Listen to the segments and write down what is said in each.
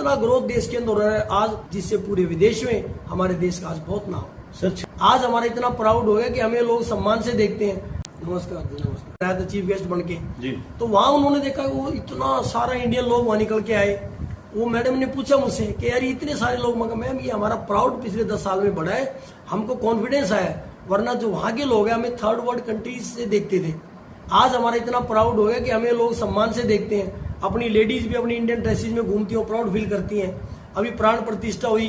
कितना ग्रोथ देश के अंदर हो रहा है आज, जिससे पूरे विदेश में हमारे देश का आज बहुत नाम सच। आज हमारा इतना प्राउड हो गया कि हमें लोग सम्मान से देखते हैं। नमस्कार जी, नमस्कार। तो चीफ गेस्ट बन के जी, तो वहाँ उन्होंने देखा वो इतना सारा इंडियन लोग वहाँ निकल के आए। वो मैडम ने पूछा मुझसे कि यार इतने सारे लोग, मगर मैम ये हमारा प्राउड पिछले 10 साल में बढ़ा है, हमको कॉन्फिडेंस आया, वरना जो वहाँ के लोग हैं हमें थर्ड वर्ल्ड कंट्रीज से देखते थे। आज हमारा इतना प्राउड हो गया कि हमें लोग सम्मान से देखते हैं। अपनी लेडीज भी अपनी इंडियन ड्रेसेज में घूमती हैं, प्राउड फील करती हैं। अभी प्राण प्रतिष्ठा हुई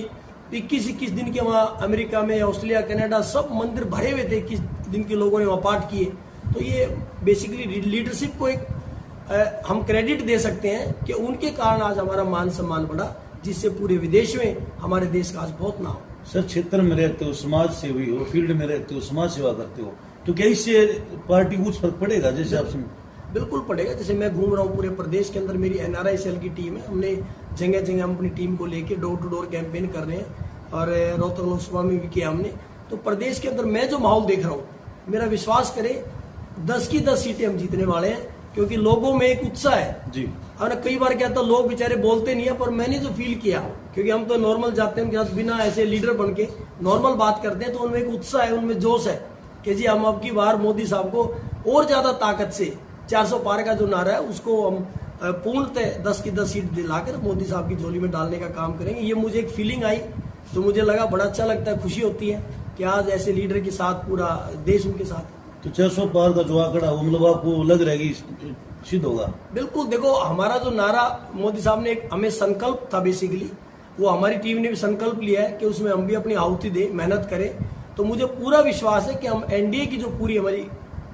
21 दिन के, वहाँ अमेरिका में, ऑस्ट्रेलिया, कनाडा सब मंदिर भरे हुए थे। 21 दिन के लोगों ने वहाँ पाठ किए। तो ये बेसिकली लीडरशिप को एक हम क्रेडिट दे सकते हैं कि उनके कारण आज हमारा मान सम्मान बढ़ा, जिससे पूरे विदेश में हमारे देश का आज बहुत नाम। सर क्षेत्र में रहते हो, समाज सेवी हो, फील्ड में रहते हो, समाज सेवा करते हो, तो क्या इससे पार्टी को कुछ फर्क पड़ेगा? जैसे आप बिल्कुल पड़ेगा। जैसे मैं घूम रहा हूँ पूरे प्रदेश के अंदर, मेरी NRI सेल की टीम है, हमने जगह जगह हम अपनी टीम को लेके डोर टू डोर कैंपेन कर रहे हैं और रोहतक लोकसभा में भी किया हमने। तो प्रदेश के अंदर मैं जो माहौल देख रहा हूँ, मेरा विश्वास करे 10 की 10 सीटें हम जीतने वाले हैं, क्योंकि लोगों में एक उत्साह है जी। और कई बार क्या था, लोग बेचारे बोलते नहीं है, पर मैंने जो फील किया, क्योंकि हम तो नॉर्मल जाते हैं, उनके साथ बिना ऐसे लीडर बन के नॉर्मल बात करते हैं, तो उनमें एक उत्साह है, उनमें जोश है कि जी हम अब की बार मोदी साहब को और ज्यादा ताकत से 400 पार का जो नारा है उसको हम पूर्णतः 10 की 10 सीट दिलाकर मोदी साहब की झोली में डालने का काम करेंगे। ये मुझे एक फीलिंग आई, तो मुझे लगा बड़ा अच्छा लगता है, खुशी होती है कि आज ऐसे लीडर के साथ पूरा देश उनके साथ। तो 400 पार का जो आंकड़ा वो मतलब आपको लग रहा है कि सिद्ध होगा? बिल्कुल। देखो हमारा जो नारा मोदी साहब ने एक हमें संकल्प था, बेसिकली वो हमारी टीम ने भी संकल्प लिया है कि उसमें हम भी अपनी आहुति दें, मेहनत करें। तो मुझे पूरा विश्वास है कि हम NDA की जो पूरी हमारी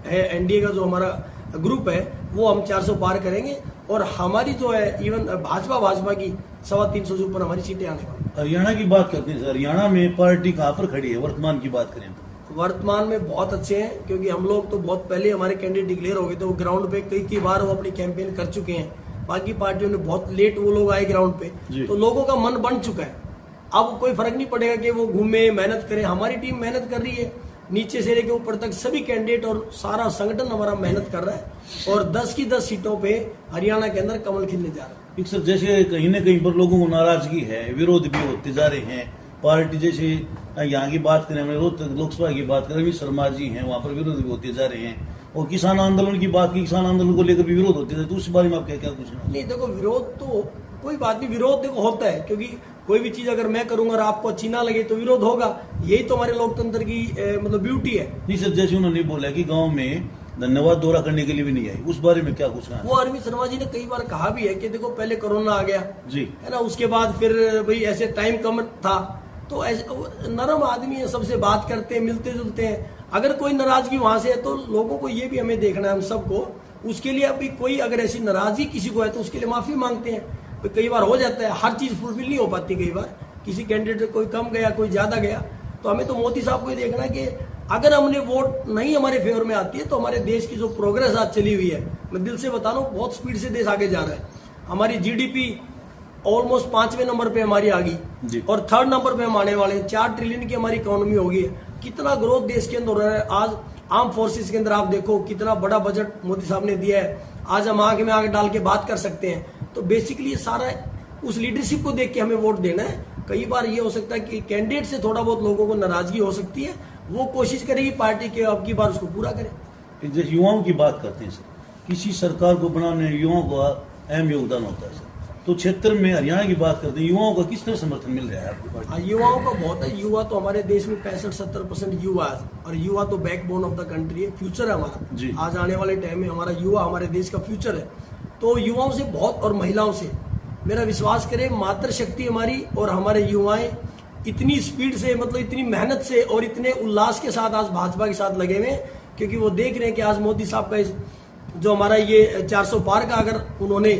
है, NDA का जो हमारा ग्रुप है, वो हम 400 पार करेंगे। और हमारी जो है इवन भाजपा की 350 से ऊपर हमारी सीटें आने वाली। हरियाणा की बात करते हैं सर, हरियाणा में पार्टी कहाँ पर खड़ी है वर्तमान की बात करें तो? वर्तमान में बहुत अच्छे हैं, क्योंकि हम लोग तो बहुत पहले हमारे कैंडिडेट डिक्लेयर हो गए थे, वो ग्राउंड पे कई बार वो अपनी कैंपेन कर चुके हैं। बाकी पार्टियों ने बहुत लेट वो लोग आए ग्राउंड पे, तो लोगों का मन बन चुका है। अब कोई फर्क नहीं पड़ेगा कि वो घूमे, मेहनत करें। हमारी टीम मेहनत कर रही है, नीचे से लेकर ऊपर तक सभी कैंडिडेट और सारा संगठन हमारा मेहनत कर रहा है, और 10 की 10 सीटों पे हरियाणा के अंदर कमल खिलने जा रहा है। सर जैसे कहीं न कहीं पर लोगों को नाराजगी है, विरोध भी होते जा रहे हैं। पार्टी जैसे यहाँ की बात करें, रोहतक लोकसभा की बात करें, शर्मा जी हैं, वहाँ पर विरोध भी होते जा रहे हैं। और किसान आंदोलन की बात की, किसान आंदोलन को लेकर भी विरोध होते थे, तो उस बारे में आप क्या कुछ? नहीं देखो, विरोध तो कोई बात नहीं, विरोध देखो होता है, क्योंकि कोई भी चीज अगर मैं करूंगा और आपको अच्छी ना लगे तो विरोध होगा। यही तो हमारे लोकतंत्र की मतलब ब्यूटी है। नहीं सर, जैसे उन्होंने बोला कि गांव में धन्यवाद दौरा करने के लिए भी नहीं आई, उस बारे में क्या कुछ कहा? वो अरविंद शर्मा जी ने कई बार कहा भी है कि देखो पहले कोरोना आ गया जी, है ना, उसके बाद फिर भाई ऐसे टाइम कम था, तो ऐसे नरम आदमी है, सबसे बात करते हैं, मिलते जुलते हैं। अगर कोई नाराजगी वहां से है तो लोगों को ये भी हमें देखना है, हम सबको उसके लिए। अभी कोई अगर ऐसी नाराजगी किसी को है तो उसके लिए माफी मांगते हैं। कई बार हो जाता है, हर चीज फुलफिल नहीं हो पाती, कई बार किसी कैंडिडेट कोई कम गया, कोई ज्यादा गया। तो हमें तो मोदी साहब को ये देखना है कि अगर हमने वोट नहीं हमारे फेवर में आती है तो हमारे देश की जो प्रोग्रेस आज चली हुई है, मैं दिल से बता रहा हूँ, बहुत स्पीड से देश आगे जा रहा है। हमारी GDP ऑलमोस्ट 5वें नंबर पे हमारी आ गई, और 3rd नंबर पे हम आने वाले हैं। 4 ट्रिलियन की हमारी इकोनॉमी हो गई है। कितना ग्रोथ देश के अंदर हो रहा है। आज आर्म फोर्सेस के अंदर आप देखो कितना बड़ा बजट मोदी साहब ने दिया है। आज हम आंख में आंख डाल के बात कर सकते हैं। तो बेसिकली सारा उस लीडरशिप को देख के हमें वोट देना है। कई बार ये हो सकता है कि कैंडिडेट से थोड़ा बहुत लोगों को नाराजगी हो सकती है, वो कोशिश करेगी पार्टी के अब की बार उसको पूरा करें। जैसे युवाओं की बात करते हैं सर, किसी सरकार को बनाने में युवाओं का अहम योगदान होता है सर, तो क्षेत्र में हरियाणा की बात करते हैं, युवाओं का किस तरह समर्थन मिल रहा है आपको? युवाओं का बहुत है। युवा तो हमारे देश में 65-70% युवा है, और युवा तो बैकबोन ऑफ द कंट्री है, फ्यूचर है हमारा। आज आने वाले टाइम में हमारा युवा हमारे देश का फ्यूचर है। तो युवाओं से बहुत, और महिलाओं से मेरा विश्वास करें, मातृशक्ति हमारी और हमारे युवाएं इतनी स्पीड से, मतलब इतनी मेहनत से और इतने उल्लास के साथ आज भाजपा के साथ लगे हुए, क्योंकि वो देख रहे हैं कि आज मोदी साहब का जो हमारा ये 400 पार का, अगर उन्होंने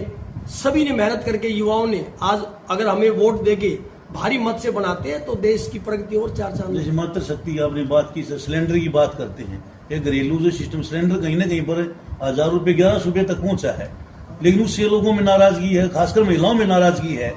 सभी ने मेहनत करके, युवाओं ने आज अगर हमें वोट देके भारी मत से बनाते हैं तो देश की प्रगति और 4 चांद। जैसे मातृशक्ति की आपने बात की सर, सिलेंडर की बात करते हैं, ये घरेलू जो सिस्टम सिलेंडर कहीं ना कहीं पर 1000 रुपए 1100 रुपए तक पहुंचा है, लेकिन उससे लोगों में नाराजगी है, खासकर महिलाओं में नाराजगी है।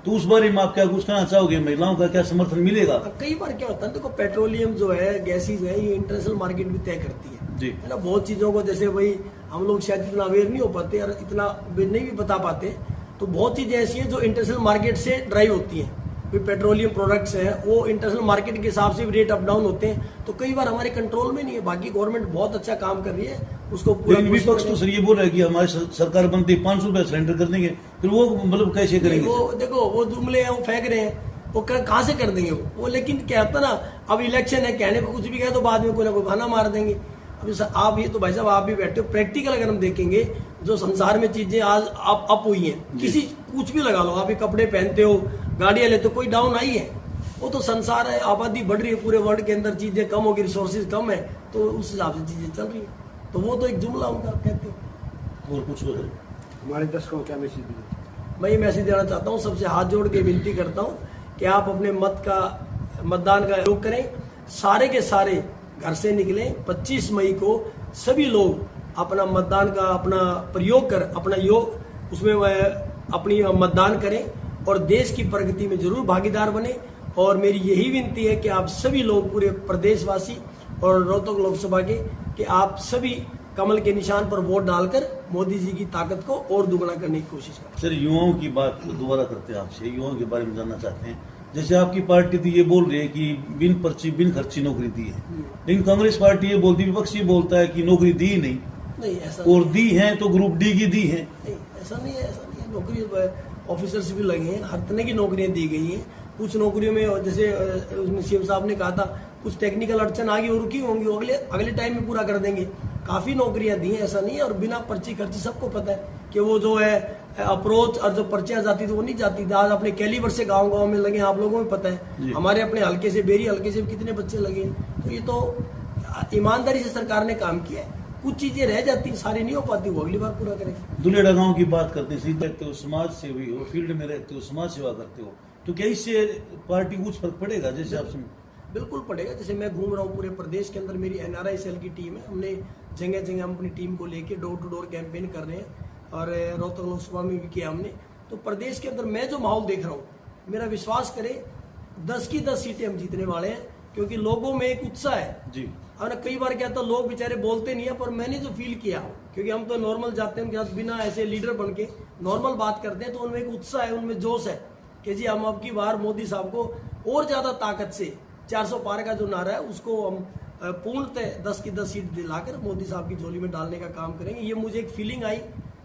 तो उस बारे में आप क्या कुछ कहना चाहोगे? महिलाओं का क्या समर्थन मिलेगा? कई बार क्या होता है, देखो पेट्रोलियम जो है, गैसेज है, ये इंटरनेशनल मार्केट भी तय करती है जी, है ना। बहुत चीजों को जैसे वही हम लोग शायद इतना अवेयर नहीं हो पाते और इतना नहीं भी बता पाते, तो बहुत चीजें ऐसी हैं जो इंटरनेशनल मार्केट से ड्राइव होती हैं। कोई पेट्रोलियम प्रोडक्ट्स हैं वो इंटरनेशनल मार्केट के हिसाब से भी रेट अप डाउन होते हैं, तो कई बार हमारे कंट्रोल में नहीं है। बाकी गवर्नमेंट बहुत अच्छा काम कर रही है, उसको पूरा लेकिन विपक्ष तो सर ये बोल रहा है कि हमारी सरकार बनती 500 रुपया सिलेंडर कर देंगे, फिर वो मतलब कैसे करेंगे? वो देखो वो जुमले हैं वो फेंक रहे हैं, वो कहाँ से कर देंगे वो लेकिन क्या होता ना, अब इलेक्शन है, कहने को कुछ भी कहे तो बाद में कोई ना कोई बहाना मार देंगे। अभी आप ये तो भाई साहब आप भी बैठे हो, प्रैक्टिकल अगर हम देखेंगे जो संसार में चीजें आज अप हुई हैं, किसी कुछ भी लगा लो, आप ये कपड़े पहनते हो, गाड़ियां लेते हो, कोई डाउन आई है? वो तो संसार है, आबादी बढ़ रही है पूरे वर्ल्ड के अंदर, चीजें कम होगी, रिसोर्सेज कम है, तो उस हिसाब से चीजें चल रही है। तो वो तो एक जुमला उनका कहते हो। और कुछ हो सर हमारे दर्शकों को क्या मैसेज दीजिए? मैं ये मैसेज देना चाहता हूँ, सबसे हाथ जोड़ के विनती करता हूँ कि आप अपने मतदान का उपयोग करें, सारे के सारे घर से निकलें। 25 मई को सभी लोग अपना मतदान का अपना प्रयोग कर अपना योग उसमें अपनी मतदान करें और देश की प्रगति में जरूर भागीदार बने। और मेरी यही विनती है कि आप सभी लोग, पूरे प्रदेशवासी और रोहतक लोकसभा के, कि आप सभी कमल के निशान पर वोट डालकर मोदी जी की ताकत को और दुगना करने की कोशिश करें। सर युवाओं की बात दोबारा करते हैं आपसे, युवाओं के बारे में जानना चाहते हैं। जैसे आपकी पार्टी थी ये बोल रही है कि बिन पर्ची बिन खर्ची नौकरी दी है, लेकिन कांग्रेस पार्टी ये बोलती, विपक्ष ये बोलता है कि नौकरी दी नहीं, ऐसा और दी है तो ग्रुप डी की दी है। नहीं, ऐसा नहीं है। नौकरी ऑफिसर्स भी लगे हैं, हर तरह की नौकरियां दी गई हैं। कुछ नौकरियों में जैसे उसमें सीएम साहब ने कहा था कुछ टेक्निकल अड़चन आ गई और रुकी होंगी, वो अगले टाइम में पूरा कर देंगे। काफी नौकरियां दी हैं, ऐसा नहीं है। और बिना पर्ची खर्ची सबको पता है कि वो जो है अप्रोच और जो पर्चियां जाती थी वो नहीं जाती थी। आज अपने कैलिबर से गांव में लगे, आप लोगों में पता है। हमारे अपने हल्के से, बेरी हल्के से कितने बच्चे लगे। तो ये तो ईमानदारी से सरकार ने काम किया है। कुछ चीजें रह जाती, सारी नहीं हो पाती, वो अगली बार पूरा करेंगे। दुलेड़ा गांव की बात करते हैं, सीधे रहते हो, समाज सेवी हो, फील्ड में रहते हो, समाज सेवा करते हो, तो क्या इससे पार्टी कुछ फर्क पड़ेगा? जैसे आप बिल्कुल पड़ेगा। जैसे मैं घूम रहा हूँ पूरे प्रदेश के अंदर, मेरी एनआरआई सेल की टीम है, हमने जगह जगह हम अपनी टीम को लेके डोर टू डोर कैंपेन कर रहे हैं और रोहतक लोकसभा में भी किया हमने। तो प्रदेश के अंदर मैं जो माहौल देख रहा हूँ, मेरा विश्वास करें 10 की 10 सीटें हम जीतने वाले हैं, क्योंकि लोगों में एक उत्साह है जी। और कई बार क्या था, लोग बेचारे बोलते नहीं है, पर मैंने जो फील किया, क्योंकि हम तो नॉर्मल जाते हैं उनके साथ, बिना ऐसे लीडर बन के नॉर्मल बात करते हैं, तो उनमें एक उत्साह है, उनमें जोश है कि जी हम अब की बार मोदी साहब को और ज्यादा ताकत से 400 पार का जो नारा है उसको हम पूर्णतः 10 की 10 सीट दिलाकर मोदी साहब की झोली में डालने का काम करेंगे। ये मुझे एक फीलिंग आई,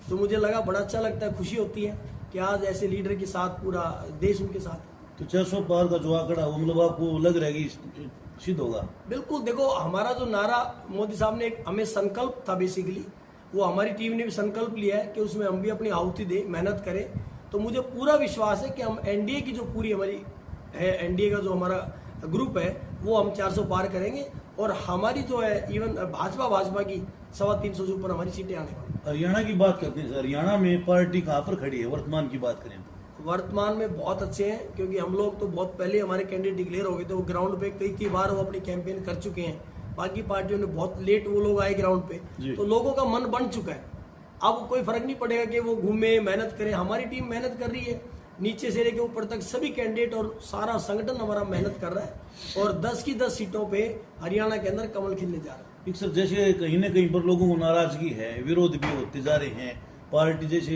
तो मुझे लगा बड़ा अच्छा लगता है, खुशी होती है कि आज ऐसे लीडर के साथ पूरा देश उनके साथ। तो 400 पार का जो आंकड़ा वो मतलब आपको लग रहा है कि सिद्ध होगा? बिल्कुल। देखो हमारा जो नारा मोदी साहब ने, हमें संकल्प था बेसिकली, वो हमारी टीम ने भी संकल्प लिया है कि उसमें हम भी अपनी आहुति दें, मेहनत करें। तो मुझे पूरा विश्वास है कि हम एनडीए की जो पूरी हमारी है, एनडीए का जो हमारा ग्रुप है, वो हम 400 पार करेंगे। और हमारी जो है इवन भाजपा की 350 से ऊपर हमारी सीटें आने वाली। हरियाणा की बात करते हैं सर, हरियाणा में पार्टी कहाँ पर खड़ी है वर्तमान की बात करें? वर्तमान में बहुत अच्छे हैं, क्योंकि हम लोग तो बहुत पहले हमारे कैंडिडेट डिक्लेयर हो गए थे, वो ग्राउंड पे कई बार वो अपनी कैंपेन कर चुके हैं। बाकी पार्टियों ने बहुत लेट वो लोग आए ग्राउंड पे, तो लोगों का मन बन चुका है। अब कोई फर्क नहीं पड़ेगा कि वो घूमे, मेहनत करें। हमारी टीम मेहनत कर रही है, नीचे से लेकर ऊपर तक सभी कैंडिडेट और सारा संगठन हमारा मेहनत कर रहा है। और 10 की 10 सीटों पे हरियाणा के अंदर कमल खिलने जा रहा है। सर जैसे कहीं ना कहीं पर लोगों को नाराजगी है, विरोध भी होते जा रहे हैं। पार्टी जैसे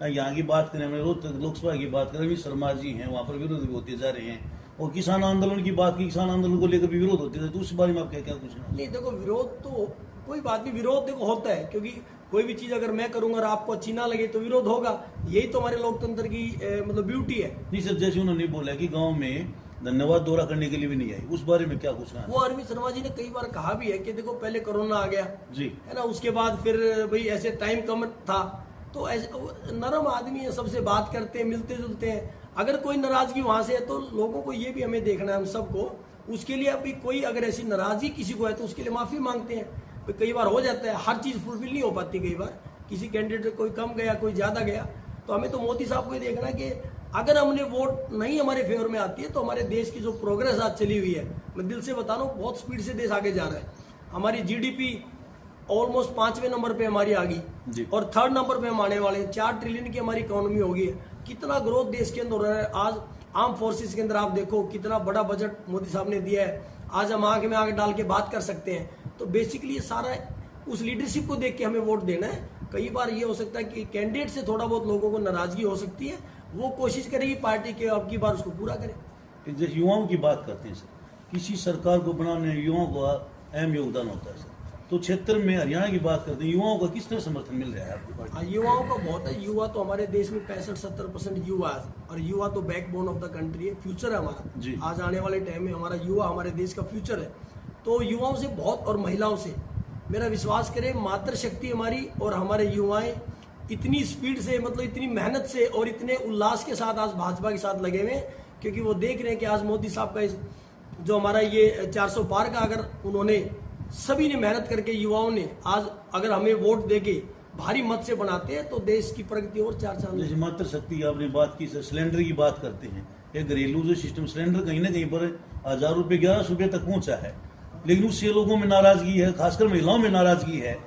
यहाँ की बात करें, हमें लोकसभा की बात करें, शर्मा जी हैं, वहाँ पर विरोध भी होते जा रहे हैं। और किसान आंदोलन की बात की, किसान आंदोलन को लेकर भी विरोध होते थे, तो उस बारे में आप क्या कुछ नहीं? देखो विरोध तो कोई बात नहीं, विरोध देखो होता है, क्योंकि कोई भी चीज अगर मैं करूंगा और आपको अच्छी ना लगे तो विरोध होगा। यही तो हमारे लोकतंत्र की मतलब ब्यूटी है। नहीं सर, जैसे उन्होंने बोला कि गांव में धन्यवाद दौरा करने के लिए भी नहीं आई, उस बारे में क्या कुछ? वो अरविंद शर्मा जी ने कई बार कहा भी है कि देखो पहले कोरोना आ गया जी, है ना, उसके बाद फिर भाई ऐसे टाइम कम था, तो ऐसे नरम आदमी है, सबसे बात करते हैं, मिलते जुलते हैं। अगर कोई नाराजगी वहां से है तो लोगों को ये भी हमें देखना है, हम सबको। उसके लिए अभी कोई अगर ऐसी नाराजगी किसी को है तो उसके लिए माफी मांगते हैं। कई बार हो जाता है, हर चीज फुलफिल नहीं हो पाती, कई बार किसी कैंडिडेट कोई कम गया, कोई ज्यादा गया। तो हमें तो मोदी साहब को ये देखना है कि अगर हमने वोट नहीं हमारे फेवर में आती है तो हमारे देश की जो प्रोग्रेस आज चली हुई है, मैं दिल से बता रहा हूँ, बहुत स्पीड से देश आगे जा रहा है। हमारी जीडीपी ऑलमोस्ट 5वें नंबर पे हमारी आ गई और 3rd नंबर पे हम आने वाले हैं। 4 ट्रिलियन की हमारी इकोनॉमी होगी। कितना ग्रोथ देश के अंदर हो रहा है। आज आर्म फोर्सेस के अंदर आप देखो कितना बड़ा बजट मोदी साहब ने दिया है। आज हम आंख में आंख डाल के बात कर सकते हैं। तो बेसिकली ये सारा उस लीडरशिप को देख के हमें वोट देना है। कई बार ये हो सकता है कि कैंडिडेट से थोड़ा बहुत लोगों को नाराजगी हो सकती है, वो कोशिश करेगी पार्टी के अब की बार उसको पूरा करे। जैसे युवाओं की बात करते हैं सर, किसी सरकार को बनाने में युवाओं का अहम योगदान होता है सर। तो क्षेत्र में हरियाणा की बात करते हैं, युवाओं का किस तरह समर्थन मिल रहा है आपकी पार्टी? युवाओं का बहुत है। युवा तो हमारे देश में 65-70% युवा है, और युवा तो बैकबोन ऑफ द कंट्री है, फ्यूचर है हमारा। जी। आज आने वाले टाइम में हमारा युवा हमारे देश का फ्यूचर है। तो युवाओं से बहुत, और महिलाओं से मेरा विश्वास करें, मातृशक्ति हमारी और हमारे युवाएं इतनी स्पीड से, मतलब इतनी मेहनत से और इतने उल्लास के साथ आज भाजपा के साथ लगे हुए हैं, क्योंकि वो देख रहे हैं कि आज मोदी साहब का जो हमारा ये 400 पार का, अगर उन्होंने सभी ने मेहनत करके, युवाओं ने आज अगर हमें वोट देके भारी मत से बनाते हैं तो देश की प्रगति और चार चांद। जैसे मातृशक्ति आपने बात की सर, सिलेंडर की बात करते हैं, ये घरेलू जो सिस्टम सिलेंडर कहीं ना कहीं पर 1000 रुपये 1100 रुपये तक पहुंचा है, लेकिन उससे लोगों में नाराजगी है, खासकर महिलाओं में नाराजगी है।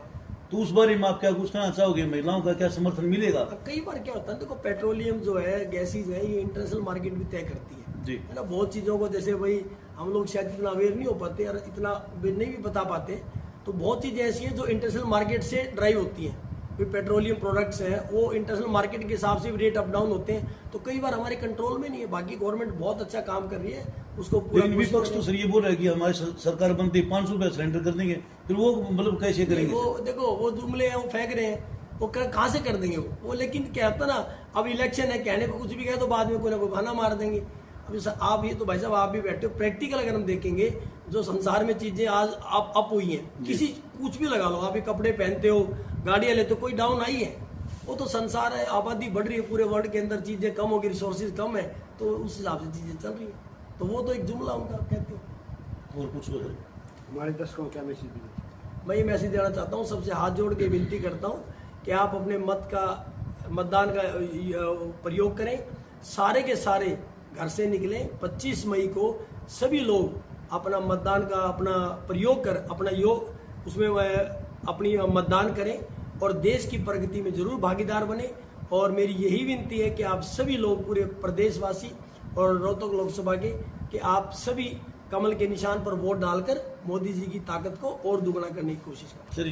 तो उस बारे में आप क्या कुछ कहना चाहोगे? महिलाओं का क्या समर्थन मिलेगा? कई बार क्या होता है, देखो पेट्रोलियम जो है, गैसेज है, ये इंटरनेशनल मार्केट भी तय करती है जी। है ना। बहुत चीजों को, जैसे भाई हम लोग शायद इतना अवेयर नहीं हो पाते और इतना नहीं भी बता पाते, तो बहुत चीजें ऐसी हैं जो इंटरनेशनल मार्केट से ड्राइव होती हैं। फिर पेट्रोलियम प्रोडक्ट्स हैं, वो इंटरनेशनल मार्केट के हिसाब से भी रेट अप डाउन होते हैं, तो कई बार हमारे कंट्रोल में नहीं है। बाकी गवर्नमेंट बहुत अच्छा काम कर रही है, उसको पूरा। लेकिन विपक्ष तो सर ये बोल रहा है कि हमारी सरकार बनती 500 रुपये सिलेंडर कर देंगे, फिर वो मतलब कैसे करेंगे? वो देखो, वो जुमले हैं, वो फेंक रहे हैं, वो कहाँ से कर देंगे वो। लेकिन क्या होता ना, अब इलेक्शन है, कहने को कुछ भी कहे तो बाद में कोई ना कोई बहाना मार देंगे। अभी आप ये तो भाई साहब आप भी बैठे हो, प्रैक्टिकल अगर हम देखेंगे, जो संसार में चीजें आज अप हुई हैं, किसी कुछ भी लगा लो, आप ये कपड़े पहनते हो, गाड़ियां लेते हो, कोई डाउन आई है? वो तो संसार है, आबादी बढ़ रही है पूरे वर्ल्ड के अंदर, चीजें कम होगी, रिसोर्सेज कम है, तो उस हिसाब से चीजें चल रही है। तो वो तो एक जुमला उनका कहते हो। और कुछ हो रहा है? हमारे दर्शकों को क्या मैसेज देना? मैं ये मैसेज देना चाहता हूँ, सबसे हाथ जोड़ के विनती करता हूँ कि आप अपने मतदान का प्रयोग करें। सारे के सारे घर से निकलें। 25 मई को सभी लोग अपना मतदान का अपना प्रयोग कर, अपना योग उसमें अपनी मतदान करें और देश की प्रगति में जरूर भागीदार बने। और मेरी यही विनती है कि आप सभी लोग, पूरे प्रदेशवासी और रोहतक लोकसभा के, कि आप सभी कमल के निशान पर वोट डालकर मोदी जी की ताकत को और दुगना करने की कोशिश करें। सर